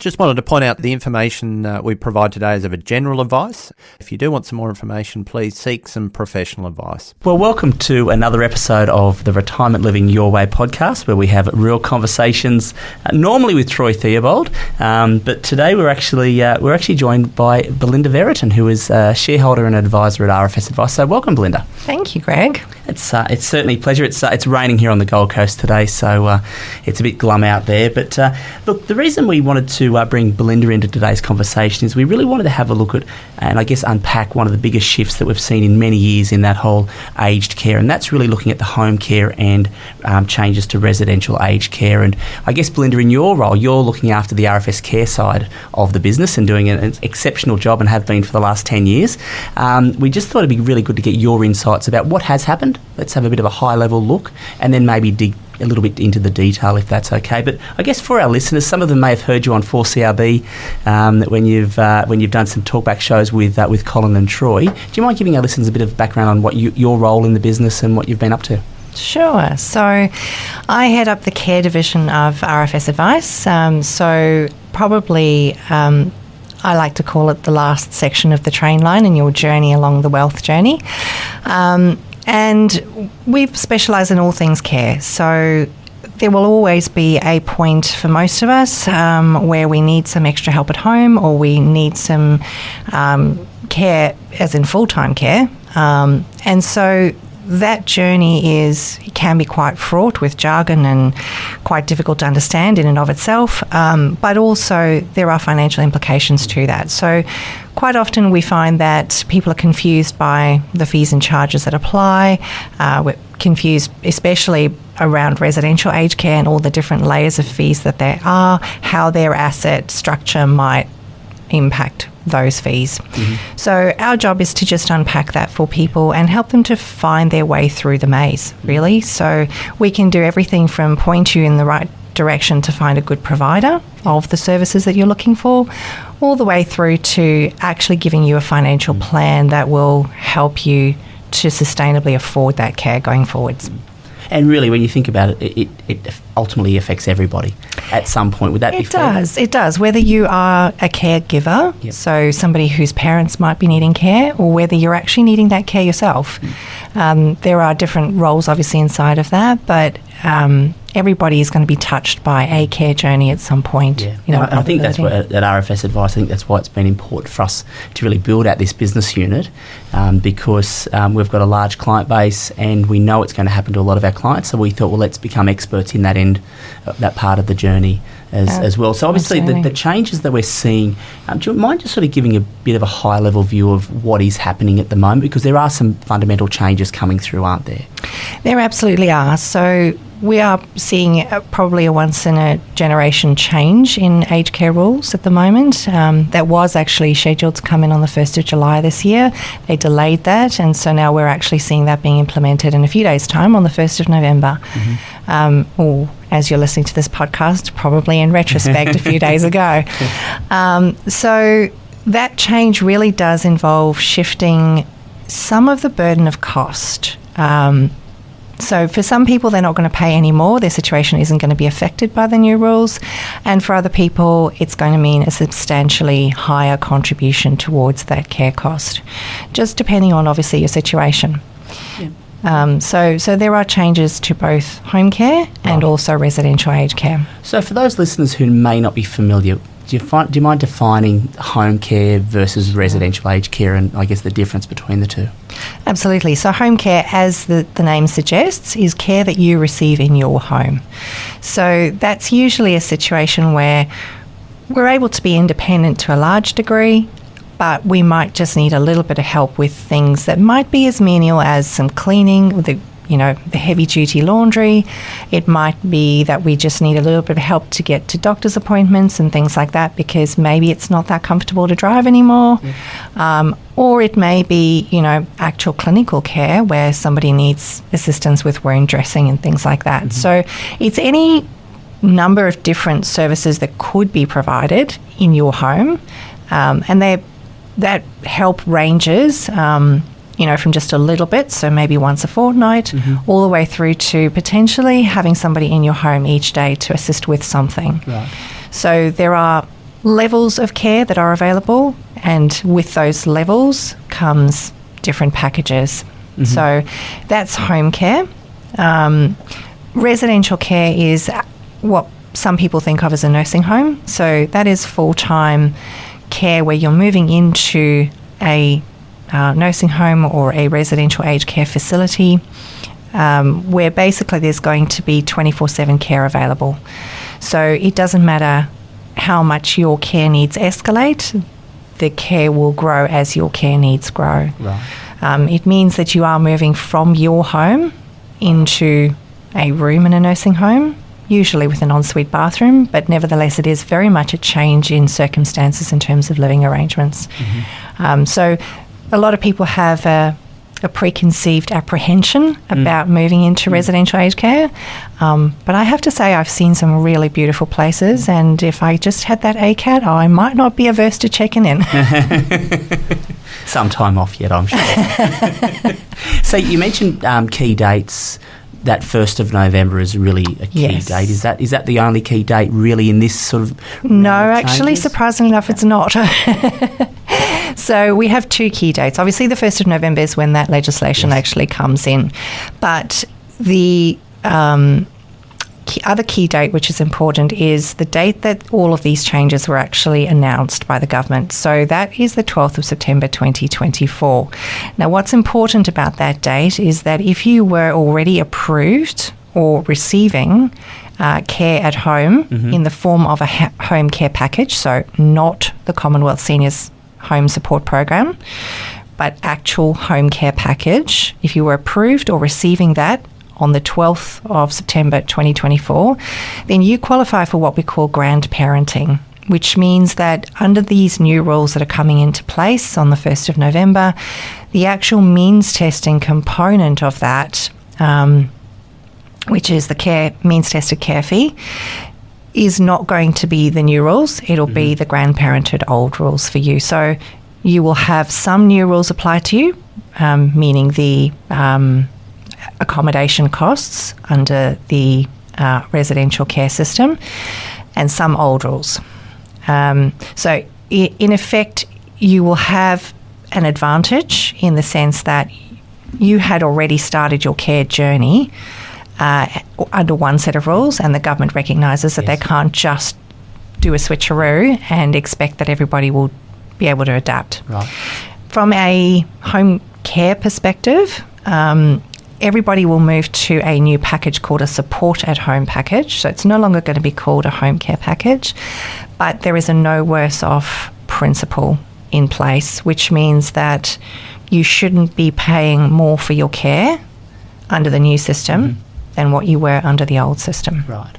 Just wanted to point out the information we provide today is of a general advice. If you do want some more information, please seek some professional advice. Well, welcome to another episode of the Retirement Living Your Way podcast, where we have real conversations, normally with Troy Theobald, but today we're actually joined by Belinda Veriton, who is a shareholder and advisor at RFS Advice. So welcome, Belinda. Thank you, Greg. It's certainly a pleasure. It's raining here on the Gold Coast today, so it's a bit glum out there. But look, the reason we wanted to bring Belinda into today's conversation is we really wanted to have a look at, and I guess unpack, one of the biggest shifts that we've seen in many years in that whole aged care, and that's really looking at the home care and changes to residential aged care. And I guess, Belinda, in your role, you're looking after the RFS care side of the business and doing an exceptional job, and have been for the last 10 years. We just thought it'd be really good to get your insights about what has happened. Let's have a bit of a high-level look, and then maybe dig a little bit into the detail, if that's okay. But I guess for our listeners, some of them may have heard you on 4CRB when you've done some talkback shows with Colin and Troy. Do you mind giving our listeners a bit of background on what your role in the business and what you've been up to? Sure. So I head up the care division of RFS Advice. So probably I like to call it the last section of the train line in your journey along the wealth journey. And we've specialised in all things care. So there will always be a point for most of us where we need some extra help at home, or we need some care, as in full-time care. And so that journey can be quite fraught with jargon and quite difficult to understand in and of itself, but also there are financial implications to that. So quite often we find that people are confused by the fees and charges that apply. We're confused especially around residential aged care and all the different layers of fees that there are, how their asset structure might impact those fees. Mm-hmm. So our job is to just unpack that for people and help them to find their way through the maze, really. So we can do everything from point you in the right direction to find a good provider of the services that you're looking for, all the way through to actually giving you a financial plan that will help you to sustainably afford that care going forwards. And really, when you think about it, it ultimately affects everybody at some point. Would that be fair? It does. Whether you are a caregiver, yep, so somebody whose parents might be needing care, or whether you're actually needing that care yourself. There are different roles, obviously, inside of that, but everybody is going to be touched by a care journey at some point. Yeah. I think that's what, at RFS Advice, I think that's why it's been important for us to really build out this business unit, because we've got a large client base and we know it's going to happen to a lot of our clients. So we thought, well, let's become experts in that end, that part of the journey as well. So obviously the changes that we're seeing, do you mind just sort of giving a bit of a high-level view of what is happening at the moment? Because there are some fundamental changes coming through, aren't there? There absolutely are. So we are seeing probably a once-in-a-generation change in aged care rules at the moment. That was actually scheduled to come in on the 1st of July this year. They delayed that, and so now we're actually seeing that being implemented in a few days' time on the 1st of November. Mm-hmm. Or, as you're listening to this podcast, probably in retrospect a few days ago. So that change really does involve shifting some of the burden of cost. So for some people, they're not going to pay any more. Their situation isn't going to be affected by the new rules. And for other people, it's going to mean a substantially higher contribution towards that care cost, just depending on, obviously, your situation. Yeah. So there are changes to both home care and also residential aged care. So for those listeners who may not be familiar, do you mind defining home care versus residential aged care, and I guess the difference between the two? Absolutely. So home care, as the name suggests, is care that you receive in your home. So that's usually a situation where we're able to be independent to a large degree, but we might just need a little bit of help with things that might be as menial as some cleaning, the heavy-duty laundry. It might be that we just need a little bit of help to get to doctor's appointments and things like that, because maybe it's not that comfortable to drive anymore. Yeah. Or it may be, actual clinical care where somebody needs assistance with wound dressing and things like that. Mm-hmm. So it's any number of different services that could be provided in your home, and that help ranges from just a little bit, so maybe once a fortnight, mm-hmm. all the way through to potentially having somebody in your home each day to assist with something. Right. So there are levels of care that are available, and with those levels comes different packages. So that's home care. Residential care is what some people think of as a nursing home. So that is full-time care where you're moving into a nursing home or a residential aged care facility, where basically there's going to be 24/7 care available. So it doesn't matter how much your care needs escalate, the care will grow as your care needs grow. Right. It means that you are moving from your home into a room in a nursing home, usually with an ensuite bathroom, but nevertheless it is very much a change in circumstances in terms of living arrangements. So a lot of people have a preconceived apprehension about moving into residential aged care, but I have to say I've seen some really beautiful places, and if I just had that ACAT, I might not be averse to checking in. Some time off yet, I'm sure. So you mentioned key dates. That 1st of November is really a key date. Is that the only key date really in this sort of No, actually, surprisingly enough, it's not. So we have 2 key dates. Obviously, the 1st of November is when that legislation actually comes in. But the other key date, which is important, is the date that all of these changes were actually announced by the government. So that is the 12th of September 2024. Now, what's important about that date is that if you were already approved or receiving care at home in the form of a home care package, so not the Commonwealth Seniors Home Support Program, but actual home care package, if you were approved or receiving that on the 12th of September 2024, then you qualify for what we call grandparenting, which means that under these new rules that are coming into place on the 1st of November, the actual means testing component of that, which is the means tested care fee, is not going to be the new rules. It'll be the grandparented old rules for you. So you will have some new rules apply to you, meaning the accommodation costs under the residential care system, and some old rules. So in effect, you will have an advantage in the sense that you had already started your care journey under one set of rules, and the government recognises that they can't just do a switcheroo and expect that everybody will be able to adapt. Right. From a home care perspective, everybody will move to a new package called a support at home package. So it's no longer going to be called a home care package, but there is a no worse off principle in place, which means that you shouldn't be paying more for your care under the new system than what you were under the old system. Right.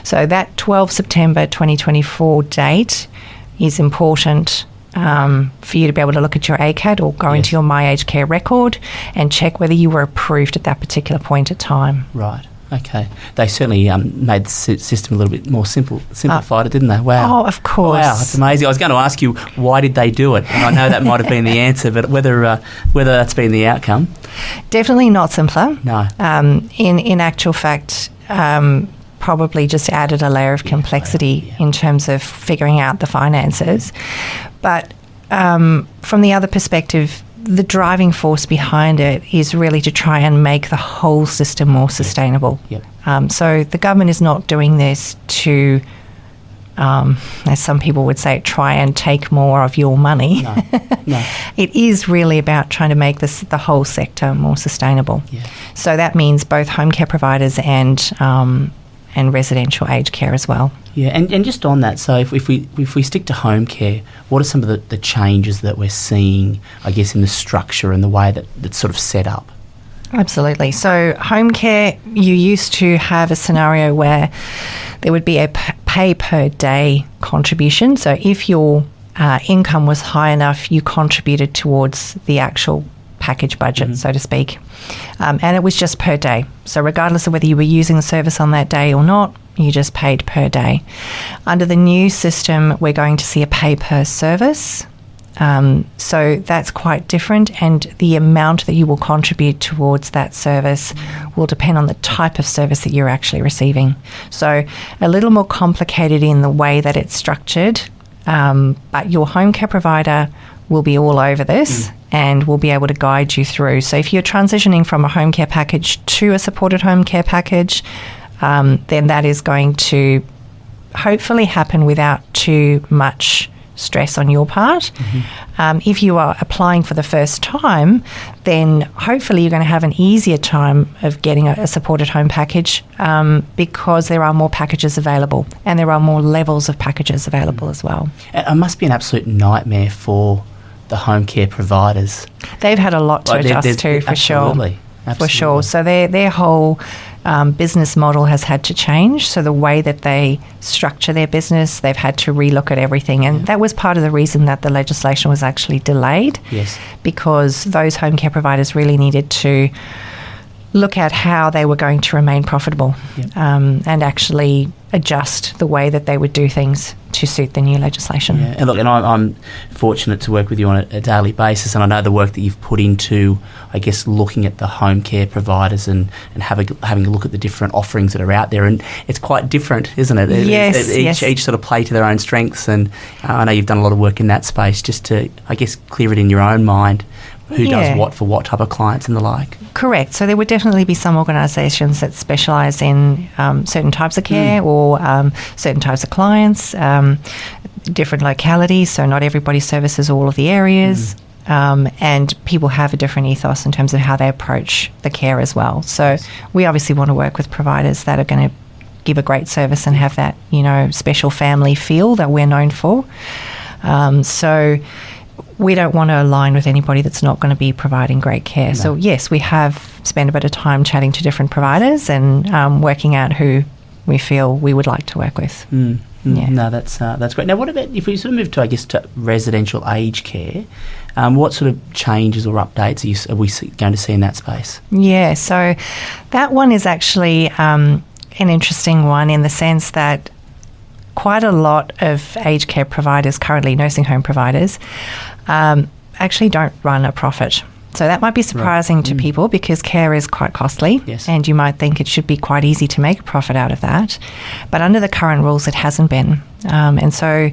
So that 12 September 2024 date is important for you to be able to look at your ACAT or go into your My Aged Care record and check whether you were approved at that particular point of time. Right. Okay. They certainly made the system a little bit more simplified it, didn't they? Wow. Oh, of course. Wow, that's amazing. I was going to ask you, why did they do it? And I know that might have been the answer, but whether that's been the outcome. Definitely not simpler. No. In actual fact, probably just added a layer of complexity in terms of figuring out the finances. But from the other perspective, the driving force behind it is really to try and make the whole system more sustainable. Yep. So the government is not doing this to, as some people would say, try and take more of your money. No. It is really about trying to make the whole sector more sustainable. Yeah. So that means both home care providers and residential aged care as well. Yeah, and just on that, so if we stick to home care, what are some of the changes that we're seeing, I guess, in the structure and the way that's sort of set up? Absolutely. So home care, you used to have a scenario where there would be a pay per day contribution. So if your income was high enough, you contributed towards the actual package budget, so to speak. And it was just per day. So regardless of whether you were using the service on that day or not, you just paid per day. Under the new system, we're going to see a pay per service. So that's quite different, and the amount that you will contribute towards that service will depend on the type of service that you're actually receiving. So a little more complicated in the way that it's structured, but your home care provider will be all over this and will be able to guide you through. So if you're transitioning from a home care package to a supported home care package, then that is going to hopefully happen without too much stress on your part. If you are applying for the first time, then hopefully you're going to have an easier time of getting a supported home package because there are more packages available and there are more levels of packages available as well. It must be an absolute nightmare for the home care providers. They've had a lot to adjust to, for absolutely. sure. For sure. So their whole business model has had to change. So the way that they structure their business, they've had to relook at everything. And that was part of the reason that the legislation was actually delayed. Yes. Because those home care providers really needed to look at how they were going to remain profitable and actually adjust the way that they would do things to suit the new legislation. Yeah. And look, and I'm fortunate to work with you on a daily basis, and I know the work that you've put into, I guess, looking at the home care providers and having a look at the different offerings that are out there, and it's quite different, isn't it? Yes, each sort of play to their own strengths, and I know you've done a lot of work in that space just to, I guess, clear it in your own mind. Who does what for what type of clients and the like? Correct. So there would definitely be some organisations that specialise in certain types of care or certain types of clients, different localities, so not everybody services all of the areas. And people have a different ethos in terms of how they approach the care as well. So we obviously want to work with providers that are going to give a great service and have that, special family feel that we're known for. So we don't want to align with anybody that's not going to be providing great care. No. So, yes, we have spent a bit of time chatting to different providers and working out who we feel we would like to work with. No, that's great. Now, what about if we sort of move to, I guess, to residential aged care? What sort of changes or updates are we going to see in that space? Yeah, so that one is actually an interesting one in the sense that quite a lot of aged care providers, currently nursing home providers, actually don't run a profit. So that might be surprising to people because care is quite costly, and you might think it should be quite easy to make a profit out of that. But under the current rules, it hasn't been. And so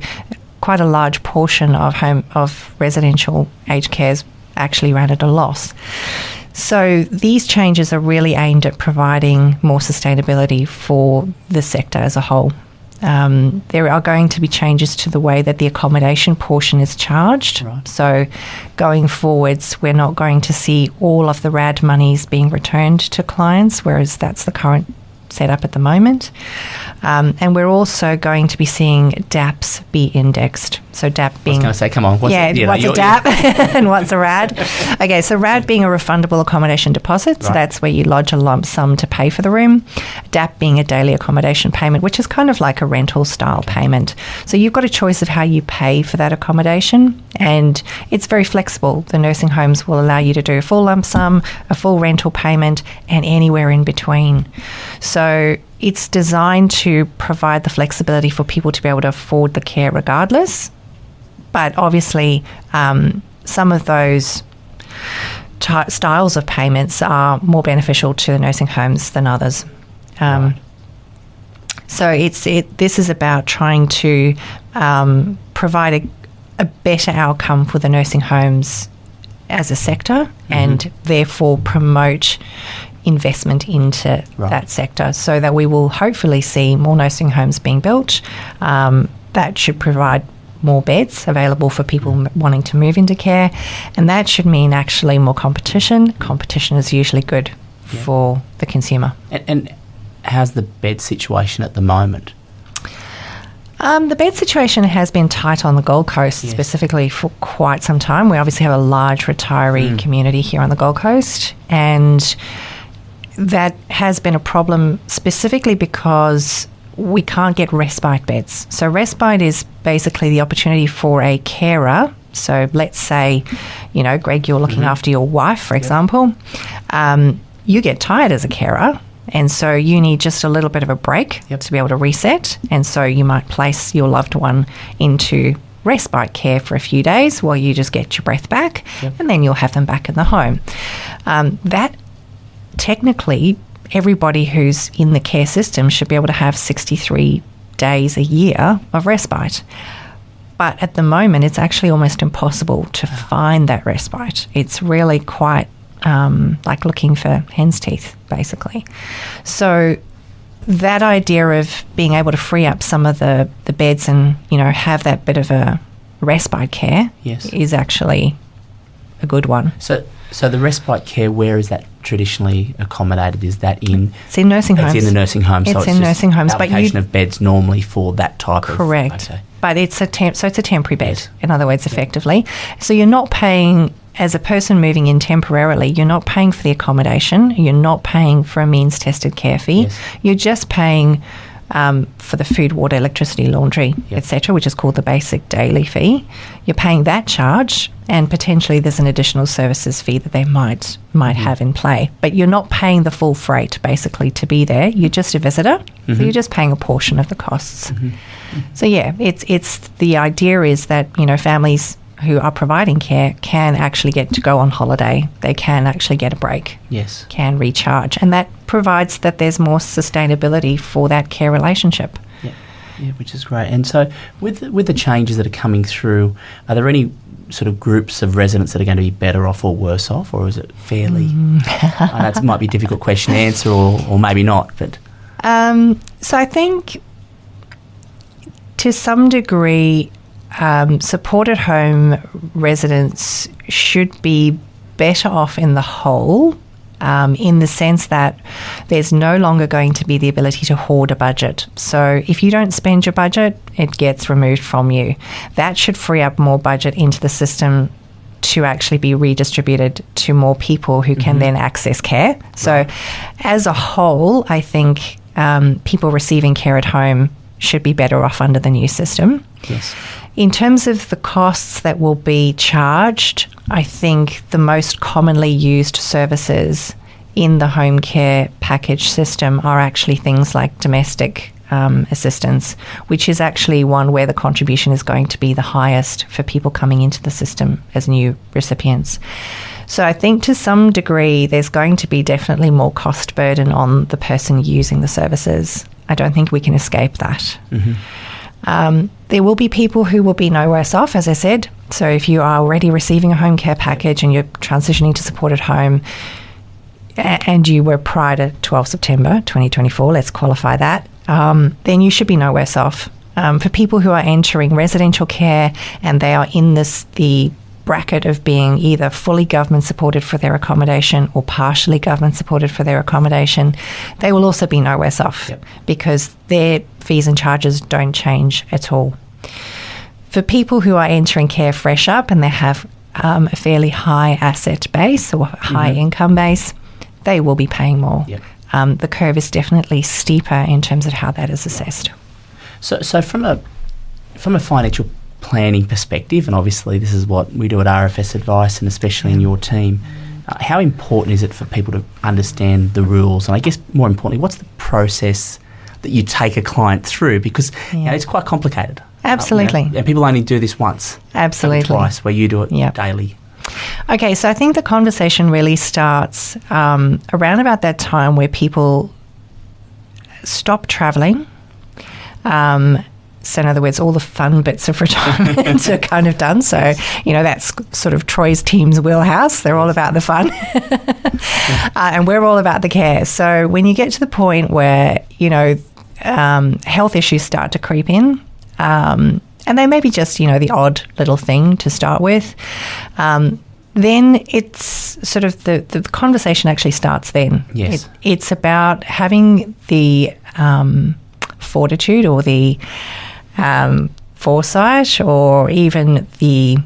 quite a large portion of residential aged care is actually ran at a loss. So these changes are really aimed at providing more sustainability for the sector as a whole. There are going to be changes to the way that the accommodation portion is charged. Right. So going forwards, we're not going to see all of the RAD monies being returned to clients, whereas that's the current setup at the moment. And we're also going to be seeing DAPs be indexed. So DAP being... I was going to say, come on. What's a DAP and what's a RAD? Okay, so RAD being a refundable accommodation deposit. So that's where you lodge a lump sum to pay for the room. DAP being a daily accommodation payment, which is kind of like a rental style payment. So you've got a choice of how you pay for that accommodation, and it's very flexible. The nursing homes will allow you to do a full lump sum, a full rental payment, and anywhere in between. So it's designed to provide the flexibility for people to be able to afford the care regardless. But obviously, some of those styles of payments are more beneficial to the nursing homes than others. So this is about trying to provide a better outcome for the nursing homes as a sector, and therefore promote investment into that sector, so that we will hopefully see more nursing homes being built. That should provide more beds available for people wanting to move into care, and that should mean actually more competition. Competition is usually good for the consumer. And how's the bed situation at the moment? The bed situation has been tight on the Gold Coast specifically for quite some time. We obviously have a large retiree community here on the Gold Coast, and that has been a problem specifically because we can't get respite beds. So respite is basically the opportunity for a carer. So let's say, Greg, you're looking after your wife, for example. You get tired as a carer, and so you need just a little bit of a break to be able to reset. And so you might place your loved one into respite care for a few days while you just get your breath back, and then you'll have them back in the home. That technically, everybody who's in the care system should be able to have 63 days a year of respite. But at the moment, it's actually almost impossible to find that respite. It's really quite like looking for hen's teeth, basically. So that idea of being able to free up some of the beds and, have that bit of a respite care is actually a good one. So the respite care, where is that traditionally accommodated? Is that It's in nursing homes. It's in the nursing home. It's in nursing homes. Allocation of beds normally for that type of... Correct. Okay. But it's a temporary bed, in other words, effectively. So you're not paying, as a person moving in temporarily, you're not paying for the accommodation. You're not paying for a means-tested care fee. Yes. You're just paying for the food, water, electricity, laundry, etc., which is called the basic daily fee. You're paying that charge, and potentially there's an additional services fee that they might have in play. But you're not paying the full freight, basically, to be there. You're just a visitor, so you're just paying a portion of the costs. So it's the idea is that, families who are providing care can actually get to go on holiday. They can actually get a break. Yes. Can recharge. And that provides that there's more sustainability for that care relationship. Yeah, which is great. And so with the changes that are coming through, are there any sort of groups of residents that are going to be better off or worse off, or is it fairly... I know it might be a difficult question to answer or maybe not, but... So I think to some degree... supported home residents should be better off in the whole, in the sense that there's no longer going to be the ability to hoard a budget. So if you don't spend your budget, it gets removed from you. That should free up more budget into the system to actually be redistributed to more people who can then access care. So as a whole, I think people receiving care at home should be better off under the new system. Yes. In terms of the costs that will be charged, I think the most commonly used services in the home care package system are actually things like domestic assistance, which is actually one where the contribution is going to be the highest for people coming into the system as new recipients. So I think to some degree there's going to be definitely more cost burden on the person using the services. I don't think we can escape that. There will be people who will be no worse off, as I said. So if you are already receiving a home care package and you're transitioning to supported home and you were prior to 12 September 2024, let's qualify that, then you should be no worse off. For people who are entering residential care and they are in the bracket of being either fully government supported for their accommodation or partially government supported for their accommodation, they will also be no worse off because their fees and charges don't change at all. For people who are entering care fresh up and they have a fairly high asset base or high income base, they will be paying more. The curve is definitely steeper in terms of how that is assessed. So from a financial planning perspective, and obviously this is what we do at RFS Advice and especially in your team, how important is it for people to understand the rules? And I guess more importantly, what's the process that you take a client through? Because it's quite complicated. Absolutely. And people only do this once. Absolutely. Or twice, where you do it daily. Okay, so I think the conversation really starts around about that time where people stop travelling. So in other words, all the fun bits of retirement are kind of done. So, that's sort of Troy's team's wheelhouse. They're all about the fun. And we're all about the care. So when you get to the point where, health issues start to creep in, and they may be just, the odd little thing to start with, then it's sort of the conversation actually starts then. Yes. It's about having the fortitude or the foresight or even the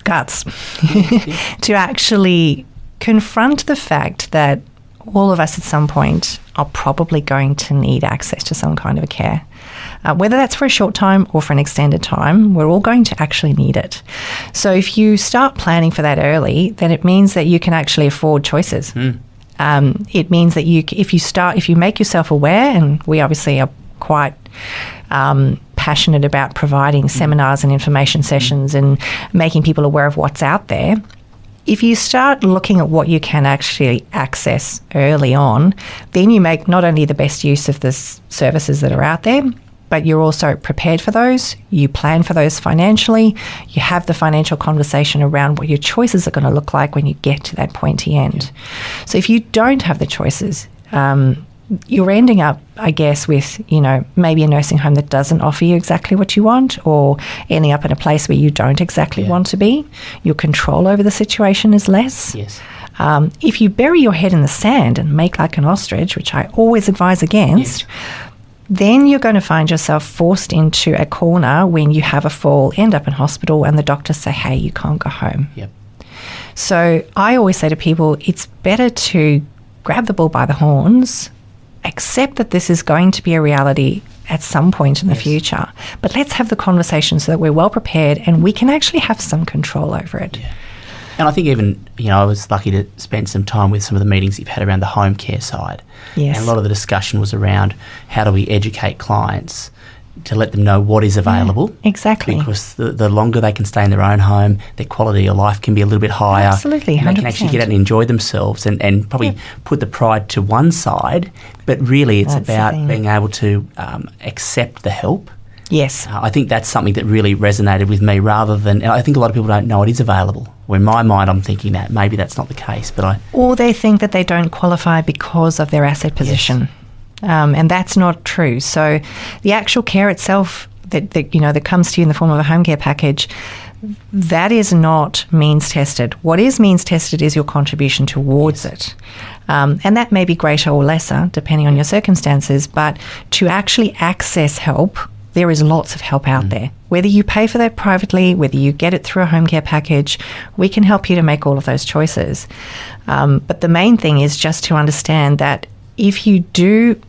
guts to actually confront the fact that all of us at some point are probably going to need access to some kind of a care. Whether that's for a short time or for an extended time, we're all going to actually need it. So if you start planning for that early, then it means that you can actually afford choices. It means that if you make yourself aware, and we obviously are quite passionate about providing seminars and information sessions and making people aware of what's out there. If you start looking at what you can actually access early on, then you make not only the best use of the services that are out there, but you're also prepared for those. You plan for those financially. You have the financial conversation around what your choices are going to look like when you get to that pointy end. So if you don't have the choices, you're ending up, I guess, with, maybe a nursing home that doesn't offer you exactly what you want, or ending up in a place where you don't exactly want to be. Your control over the situation is less. Yes. If you bury your head in the sand and make like an ostrich, which I always advise against, then you're going to find yourself forced into a corner when you have a fall, end up in hospital, and the doctors say, hey, you can't go home. Yep. So I always say to people, it's better to grab the bull by the horns, accept that this is going to be a reality at some point in the future, but let's have the conversation so that we're well prepared and we can actually have some control over it. Yeah. And I think even, I was lucky to spend some time with some of the meetings you've had around the home care side. Yes. And a lot of the discussion was around how do we educate clients to let them know what is available. Yeah, exactly. Because the longer they can stay in their own home, their quality of life can be a little bit higher. Absolutely, 100%. And they can actually get out and enjoy themselves and probably put the pride to one side. But really it's about being able to accept the help. Yes. I think that's something that really resonated with me, rather than, I think a lot of people don't know it is available. Well, in my mind, I'm thinking that maybe that's not the case, or they think that they don't qualify because of their asset position. Yes. And that's not true. So the actual care itself that comes to you in the form of a home care package, that is not means tested. What is means tested is your contribution towards it. And that may be greater or lesser depending on your circumstances, but to actually access help, there is lots of help out there. Whether you pay for that privately, whether you get it through a home care package, we can help you to make all of those choices. But the main thing is just to understand that if you do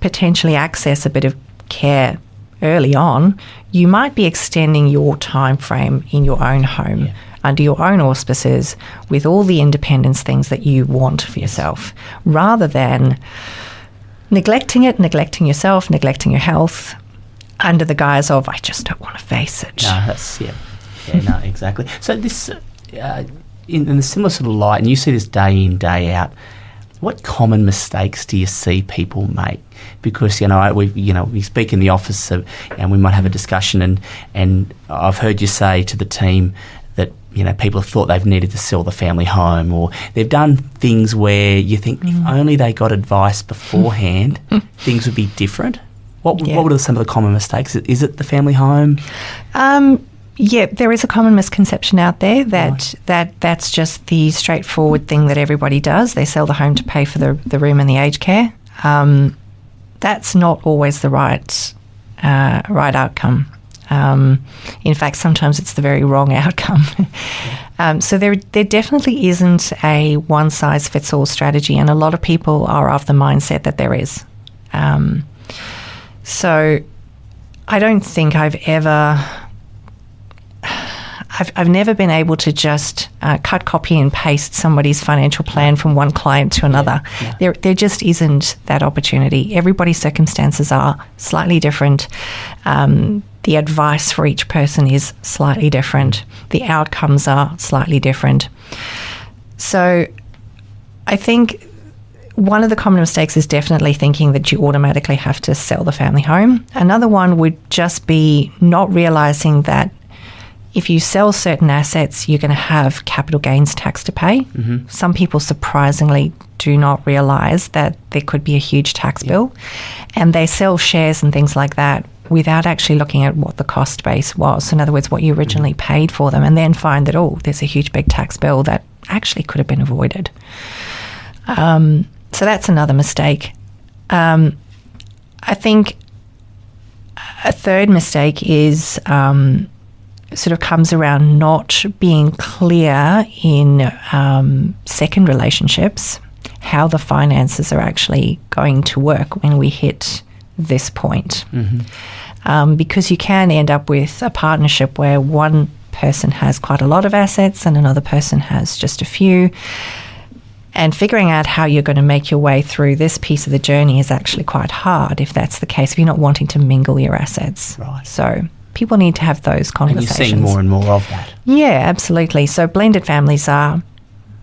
potentially access a bit of care early on, you might be extending your time frame in your own home under your own auspices with all the independence things that you want for yourself, rather than neglecting yourself, neglecting your health under the guise of, I just don't want to face it. No, that's, no, exactly. So this, in a similar sort of light, and you see this day in, day out, what common mistakes do you see people make? Because, we speak in the office and we might have a discussion and I've heard you say to the team that, people have thought they've needed to sell the family home, or they've done things where you think if only they got advice beforehand, things would be different. What are some of the common mistakes? Is it the family home? There is a common misconception out there that's just the straightforward thing that everybody does. They sell the home to pay for the room and the aged care. That's not always the right outcome. In fact, sometimes it's the very wrong outcome. So there definitely isn't a one-size-fits-all strategy, and a lot of people are of the mindset that there is. So I don't think I've never been able to just cut, copy and paste somebody's financial plan from one client to another. There just isn't that opportunity. Everybody's circumstances are slightly different. The advice for each person is slightly different. The outcomes are slightly different. So I think one of the common mistakes is definitely thinking that you automatically have to sell the family home. Another one would just be not realising that if you sell certain assets, you're going to have capital gains tax to pay. Mm-hmm. Some people surprisingly do not realise that there could be a huge tax bill, and they sell shares and things like that without actually looking at what the cost base was. So in other words, what you originally paid for them, and then find that, there's a huge big tax bill that actually could have been avoided. So that's another mistake. I think a third mistake is sort of comes around not being clear in second relationships how the finances are actually going to work when we hit this point. Mm-hmm. Because you can end up with a partnership where one person has quite a lot of assets and another person has just a few. And figuring out how you're going to make your way through this piece of the journey is actually quite hard if that's the case, if you're not wanting to mingle your assets. Right. So people need to have those conversations. And you're seeing more and more of that. Yeah, absolutely. So blended families are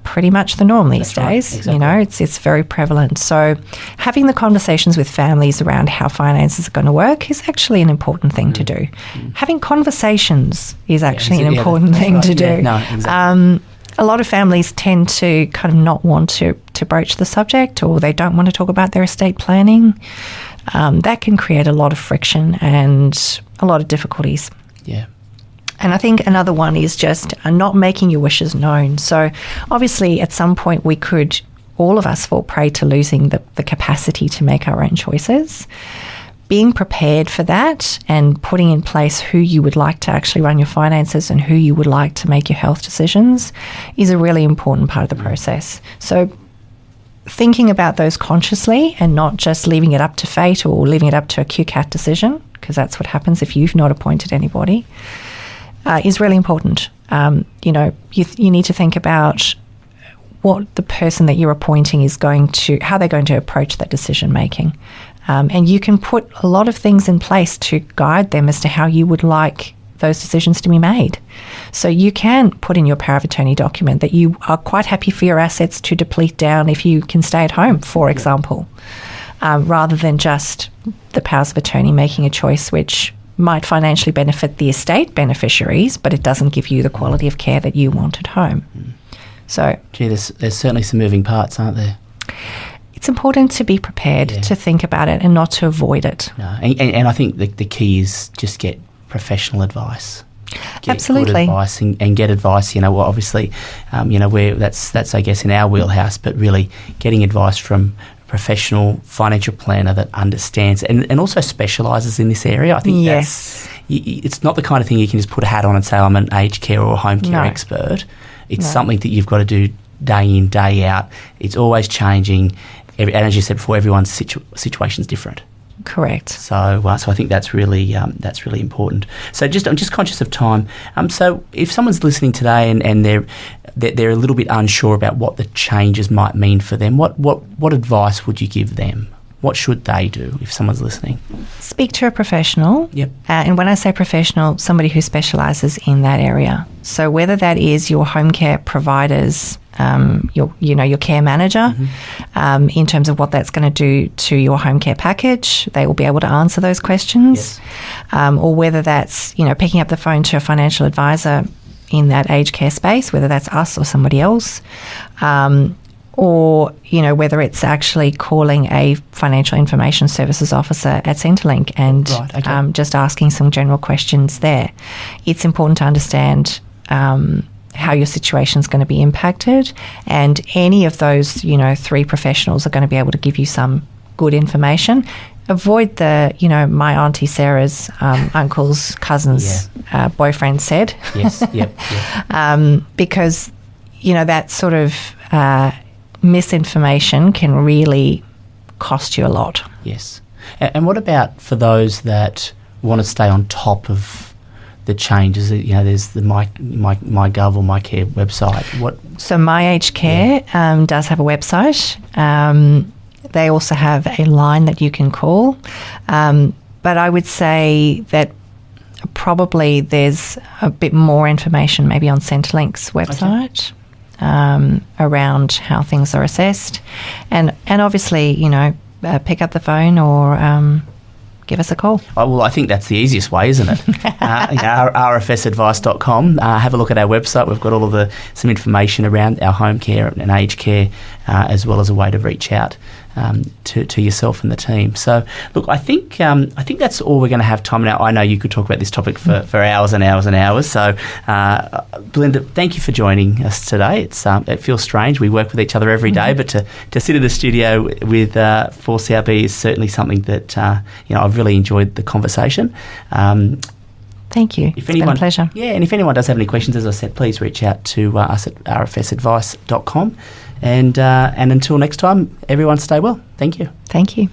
pretty much the norm these days. Exactly. You know, it's very prevalent. So having the conversations with families around how finances are going to work is actually an important thing to do. Having conversations is actually an important thing to do. Yeah, no, exactly. A lot of families tend to kind of not want to broach the subject, or they don't want to talk about their estate planning. That can create a lot of friction and a lot of difficulties. Yeah. And I think another one is just not making your wishes known. So obviously at some point we could, all of us, fall prey to losing the capacity to make our own choices. Being prepared for that and putting in place who you would like to actually run your finances and who you would like to make your health decisions is a really important part of the process. So thinking about those consciously and not just leaving it up to fate or leaving it up to a QCAT decision, because that's what happens if you've not appointed anybody, is really important. You know, you need to think about what the person that you're appointing is going to, how they're going to approach that decision making. And you can put a lot of things in place to guide them as to how you would like those decisions to be made. So you can put in your power of attorney document that you are quite happy for your assets to deplete down if you can stay at home, for example, rather than just the powers of attorney making a choice which might financially benefit the estate beneficiaries, but it doesn't give you the quality of care that you want at home. So, gee, there's certainly some moving parts, aren't there? It's important to be prepared to think about it and not to avoid it. No, and I think the key is just get professional advice. Get Absolutely. good advice and get advice, you know, well, obviously, you know, where that's I guess in our wheelhouse, but really getting advice from a professional financial planner that understands and also specialises in this area. I think it's not the kind of thing you can just put a hat on and say, I'm an aged care or a home care expert. It's something that you've got to do day in, day out. It's always changing. And as you said before, everyone's situation is different. Correct. So I think that's really important. So I'm just conscious of time. So if someone's listening today and they're a little bit unsure about what the changes might mean for them, what advice would you give them? What should they do if someone's listening? Speak to a professional. Yep. And when I say professional, somebody who specialises in that area. So whether that is your home care providers, your care manager, in terms of what that's going to do to your home care package, they will be able to answer those questions. Yes. Or whether that's, picking up the phone to a financial advisor in that aged care space, whether that's us or somebody else. Or, whether it's actually calling a financial information services officer at Centrelink and just asking some general questions there. It's important to understand how your situation is going to be impacted, and any of those, 3 professionals are going to be able to give you some good information. Avoid the, my Auntie Sarah's uncle's cousin's boyfriend said. Yes, yep. Because, that sort of misinformation can really cost you a lot. Yes. And what about for those that want to stay on top of the changes? There's the MyGov or MyCare website. So My Aged Care does have a website. They also have a line that you can call. But I would say that probably there's a bit more information maybe on Centrelink's website. Around how things are assessed, and obviously pick up the phone or give us a call. Well, I think that's the easiest way, isn't it? RFSadvice.com. Have a look at our website. We've got all of some information around our home care and aged care, as well as a way to reach out to yourself and the team. So, look, I think that's all we're going to have time now. I know you could talk about this topic for hours and hours and hours. So, Belinda, thank you for joining us today. It feels strange. We work with each other every day, but to sit in the studio with 4CRB is certainly something that I've really enjoyed the conversation. Thank you. It's been a pleasure. Yeah, and if anyone does have any questions, as I said, please reach out to us at rfsadvice.com. And until next time, everyone stay well. Thank you. Thank you.